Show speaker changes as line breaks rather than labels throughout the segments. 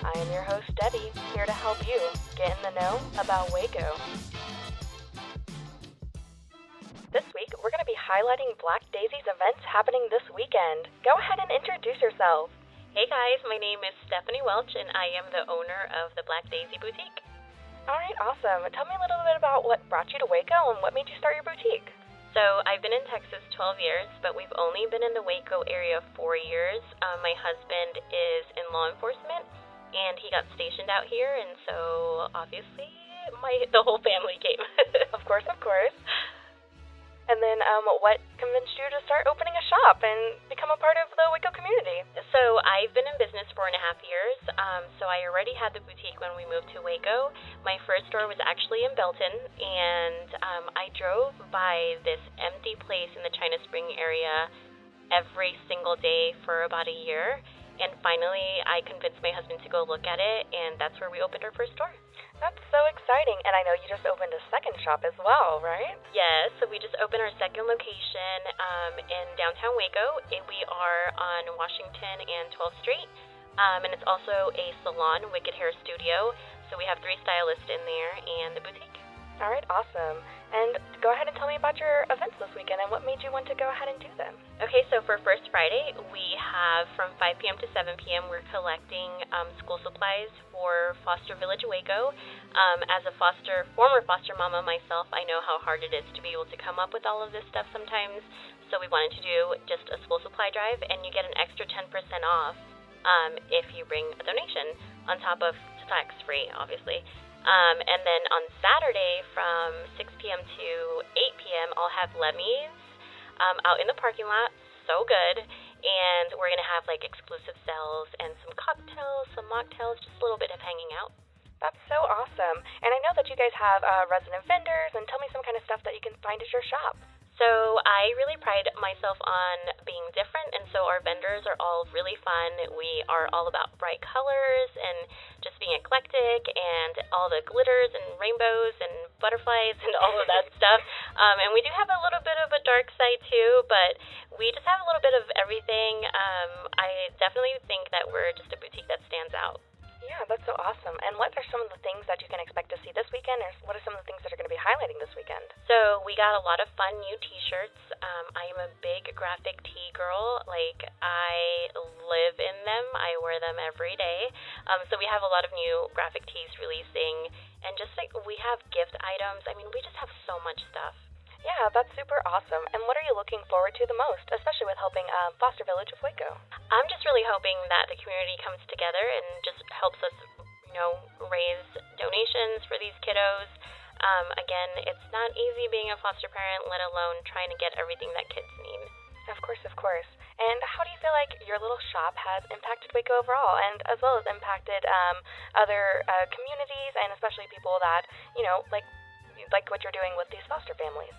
I am your host, Debbie, here to help you get in the know about Waco. This week, we're going to be highlighting Black Daisy's events happening this weekend. Go ahead and introduce yourself.
Hey guys, my name is Stephanie Welch, and I am the owner of the Black Daisy Boutique.
All right, awesome. Tell me a little bit about what brought you to Waco and what made you start your boutique.
So I've been in Texas 12 years, but we've only been in the Waco area 4 years. My husband is in law enforcement, and he got stationed out here, and so obviously the whole family came.
Of course. And then what convinced you to start opening a shop and become a part of the Waco community?
So I've been in business 4.5 years. So I already had the boutique when we moved to Waco. My first store was actually in Belton, and I drove by this empty place in the China Spring area every single day for about a year. And finally, I convinced my husband to go look at it, and that's where we opened our first store.
That's so exciting. And I know you just opened a second shop as well, right?
Yes, so we just opened our second location in downtown Waco. We are on Washington and 12th Street, and it's also a salon, Wicked Hair Studio. So we have 3 stylists in there and the boutique.
All right, awesome. And go ahead and tell me about your events this weekend and what made you want to go ahead and do them.
Okay, so for First Friday, we have from 5 p.m. to 7 p.m. we're collecting school supplies for Foster Village Waco. As a former foster mama myself, I know how hard it is to be able to come up with all of this stuff sometimes. So we wanted to do just a school supply drive, and you get an extra 10% off if you bring a donation on top of tax-free, obviously. And then on Saturday from 6 p.m. to 8 p.m., I'll have Lemmy's out in the parking lot. So good. And we're going to have like exclusive sales and some cocktails, some mocktails, just a little bit of hanging out.
That's so awesome. And I know that you guys have resident vendors, and tell me some kind of stuff that you can find at your shop.
So I really pride myself on being different, and so our vendors are all really fun. We are all about bright colors and just being eclectic and all the glitters and rainbows and butterflies and all of that stuff. And we do have a little bit of a dark side too, but we just have a little bit of everything. I definitely think that we're just a boutique that stands out.
Yeah, that's so awesome. And what are some of the things that you can expect to see this weekend, or what are some of the things that are going to be highlighting this weekend?
So we got a lot of fun new T-shirts. I am a big graphic tee girl. Like, I live in them. I wear them every day. So we have a lot of new graphic tees releasing, and just like we have gift items. I mean, we just have so much stuff.
Yeah, that's super awesome. And what are you looking forward to the most, especially with helping Foster Village of Waco?
I'm just really hoping that the community comes together and just helps us, raise donations for these kiddos. Again, it's not easy being a foster parent, let alone trying to get everything that kids need.
Of course. And how do you feel like your little shop has impacted Waco overall, and as well as impacted other communities, and especially people that, like what you're doing with these foster families?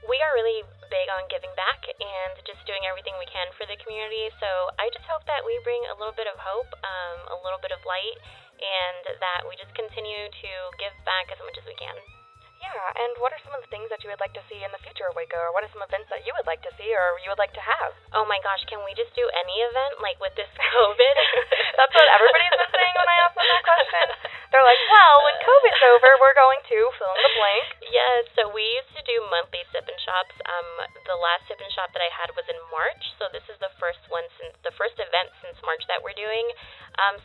We are really big on giving back and just doing everything we can for the community. So I just hope that we bring a little bit of hope, a little bit of light, and that we just continue to give back as much as we can.
Yeah, and what are some of the things that you would like to see in the future of Waco, or what are some events that you would like to see or you would like to have?
Oh my gosh, can we just do any event, like with this COVID?
That's what everybody's been saying when I ask them that question. They're like, well, when COVID's over, we're going to fill in the blank.
Yes, so we used to do monthly sip-in shops. The last sip-in shop that I had was in March, so this is the first event since March that we're doing.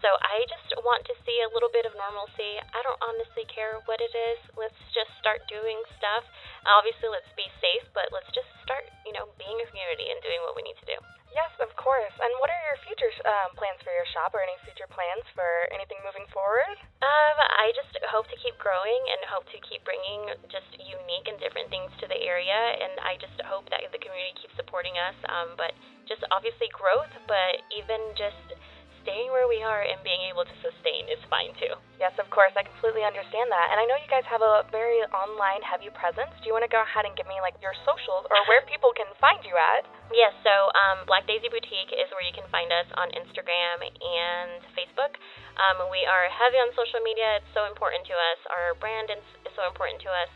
So I just want to see a little bit of normalcy. I don't honestly care what it is. Let's just start doing stuff. Obviously, let's be safe, but let's just start, being a community and doing what we need to do.
Yes, of course. And what are your future plans for your shop, or any future plans for anything moving forward?
I just hope to keep growing and hope to keep bringing just unique and different things to the area, and I just hope that the community keeps supporting us, but just obviously growth, but even just staying where we are and being able to sustain is fine too.
Yes, of course. I completely understand that. And I know you guys have a very online heavy presence. Do you want to go ahead and give me your socials, or where people can find you at?
Yes, so Black Daisy Boutique is where you can find us on Instagram and Facebook. We are heavy on social media. It's so important to us. Our brand is so important to us.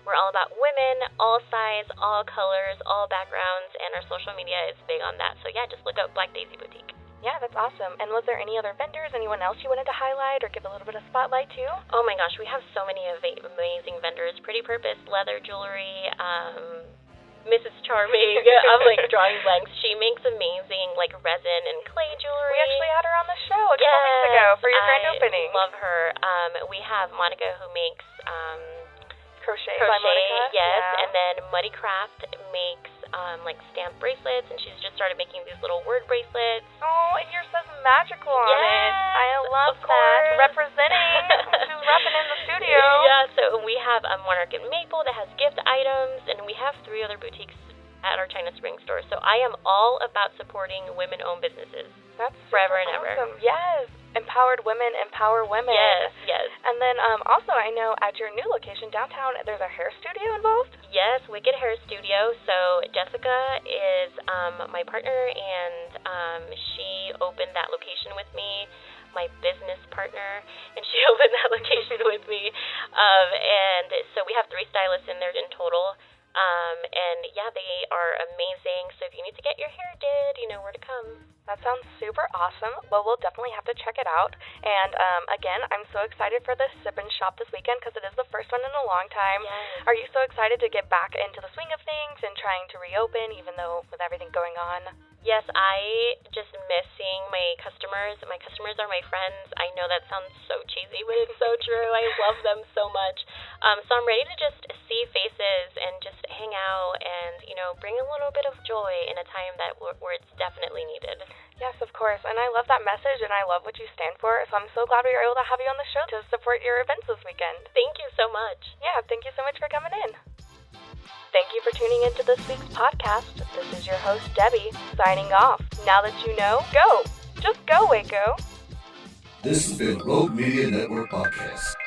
We're all about women, all size, all colors, all backgrounds, and our social media is big on that. So yeah, just look up Black Daisy Boutique.
Yeah, that's awesome. And was there any other vendors, anyone else you wanted to highlight or give a little bit of spotlight to?
Oh my gosh, we have so many amazing vendors. Pretty Purpose, leather jewelry, Mrs. Charming. I'm like drawing blanks. She makes amazing like resin and clay jewelry.
We actually had her on the show a couple weeks ago for your grand opening.
Love her. We have Monica who makes
crochet by Monica.
Yes, and then Muddy Craft makes like stamp bracelets, and she's just started making these little word bracelets.
Oh, and yours says magical on it. I love that. Representing. She's repping in the studio.
Yeah, so we have Monarch and Maple that has gift items, and we have 3 other boutiques at our China Spring store. So I am all about supporting women-owned businesses.
That's
forever and ever.
Yes. Empowered women empower women.
Yes.
And then also I know at your new location downtown there's a hair studio involved?
Yes, Wicked Hair Studio. So Jessica is my partner, and she opened that location with me, my business partner, and she opened that location with me. And so we have 3 stylists in there in total. And yeah, they are amazing. So if you need to get your hair did, you know where to come.
That sounds super awesome. Well, we'll definitely have to check it out. And again, I'm so excited for this sip and shop this weekend because it is the first one in a long time.
Yes.
Are you so excited to get back into the swing of things and trying to reopen, even though with everything going on?
Yes, I just miss seeing my customers. My customers are my friends. I know that sounds so cheesy, but it's so true. I love them so much. So I'm ready to just see faces and just hang out and, you know, bring a little bit of joy in a time that where it's definitely needed.
Yes, of course. And I love that message, and I love what you stand for. So I'm so glad we were able to have you on the show to support your events this weekend.
Thank you so much.
Yeah, thank you so much for coming in. Thank you for tuning into this week's podcast. This is your host, Debbie, signing off. Now that you know, go! Just go, Waco!
This has been a Rogue Media Network podcast.